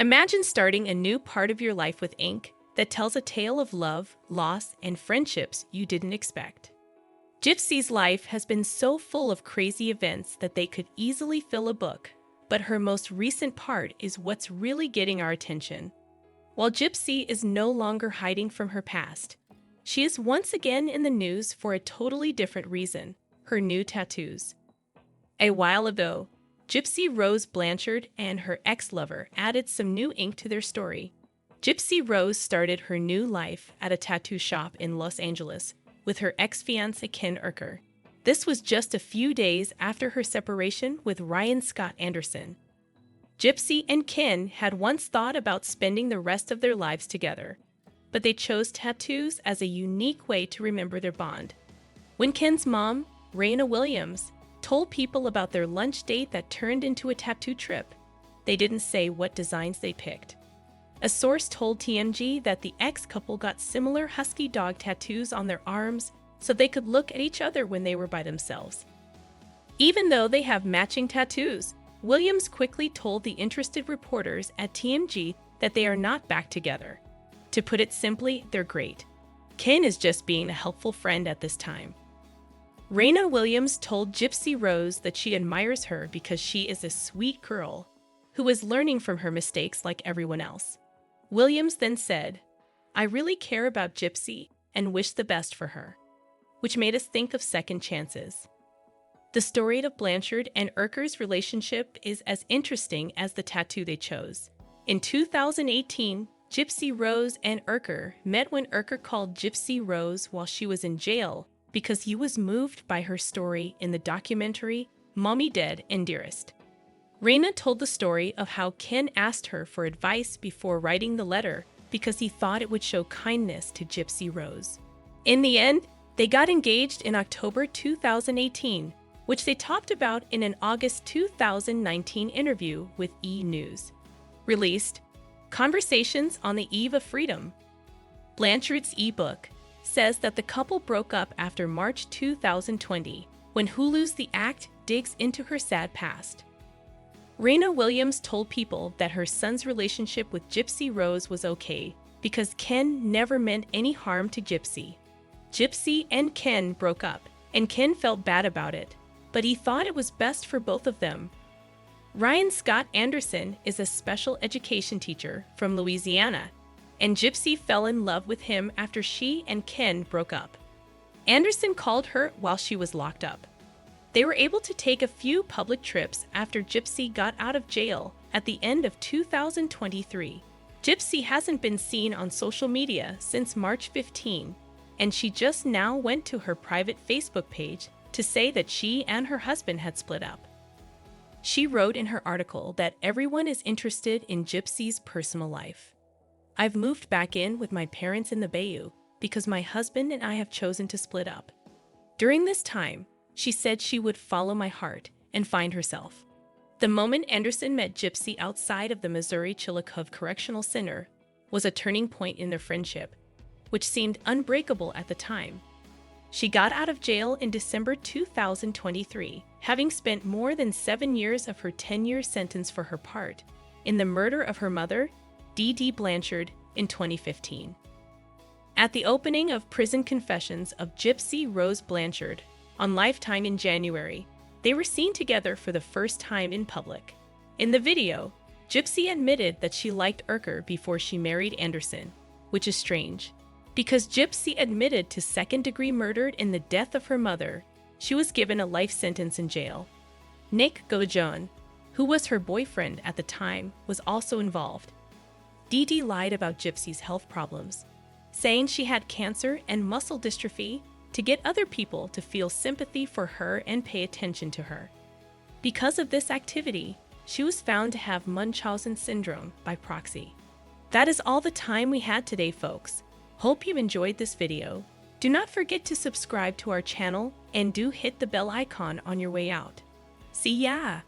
Imagine starting a new part of your life with ink that tells a tale of love, loss, and friendships you didn't expect. Gypsy's life has been so full of crazy events that they could easily fill a book, but her most recent part is what's really getting our attention. While Gypsy is no longer hiding from her past, she is once again in the news for a totally different reason: her new tattoos. A while ago, Gypsy Rose Blanchard and her ex-lover added some new ink to their story. Gypsy Rose started her new life at a tattoo shop in Los Angeles with her ex-fiancé Ken Urker. This was just a few days after her separation with Ryan Scott Anderson. Gypsy and Ken had once thought about spending the rest of their lives together, but they chose tattoos as a unique way to remember their bond. When Ken's mom, Raina Williams, told people about their lunch date that turned into a tattoo trip, they didn't say what designs they picked. A source told TMZ that the ex-couple got similar husky dog tattoos on their arms so they could look at each other when they were by themselves. Even though they have matching tattoos, Williams quickly told the interested reporters at TMZ that they are not back together. To put it simply, they're great. Ken is just being a helpful friend at this time. Raina Williams told Gypsy Rose that she admires her because she is a sweet girl who is learning from her mistakes like everyone else. Williams then said, "I really care about Gypsy and wish the best for her," which made us think of second chances. The story of Blanchard and Urker's relationship is as interesting as the tattoo they chose. In 2018, Gypsy Rose and Urker met when Urker called Gypsy Rose while she was in jail because he was moved by her story in the documentary Mommy Dead and Dearest. Raina told the story of how Ken asked her for advice before writing the letter because he thought it would show kindness to Gypsy Rose. In the end, they got engaged in October 2018, which they talked about in an August 2019 interview with E! News. Released, Conversations on the Eve of Freedom. Blanchard's ebook says that the couple broke up after March 2020, when Hulu's The Act digs into her sad past. Raina Williams told People that her son's relationship with Gypsy Rose was okay because Ken never meant any harm to Gypsy. Gypsy and Ken broke up, and Ken felt bad about it, but he thought it was best for both of them. Ryan Scott Anderson is a special education teacher from Louisiana, and Gypsy fell in love with him after she and Ken broke up. Anderson called her while she was locked up. They were able to take a few public trips after Gypsy got out of jail at the end of 2023. Gypsy hasn't been seen on social media since March 15, and she just now went to her private Facebook page to say that she and her husband had split up. She wrote in her article that everyone is interested in Gypsy's personal life. "I've moved back in with my parents in the Bayou because my husband and I have chosen to split up. During this time, she said she would follow my heart and find herself." The moment Anderson met Gypsy outside of the Missouri Chillicothe Correctional Center was a turning point in their friendship, which seemed unbreakable at the time. She got out of jail in December 2023, having spent more than 7 years of her 10-year sentence for her part in the murder of her mother, Dee Dee Blanchard, in 2015. At the opening of Prison Confessions of Gypsy Rose Blanchard on Lifetime in January, they were seen together for the first time in public. In the video, Gypsy admitted that she liked Urker before she married Anderson, which is strange. Because Gypsy admitted to second-degree murder in the death of her mother, she was given a life sentence in jail. Nick Gojon, who was her boyfriend at the time, was also involved. Dee Dee lied about Gypsy's health problems, saying she had cancer and muscle dystrophy to get other people to feel sympathy for her and pay attention to her. Because of this activity, she was found to have Munchausen syndrome by proxy. That is all the time we had today, folks. Hope you enjoyed this video. Do not forget to subscribe to our channel and do hit the bell icon on your way out. See ya!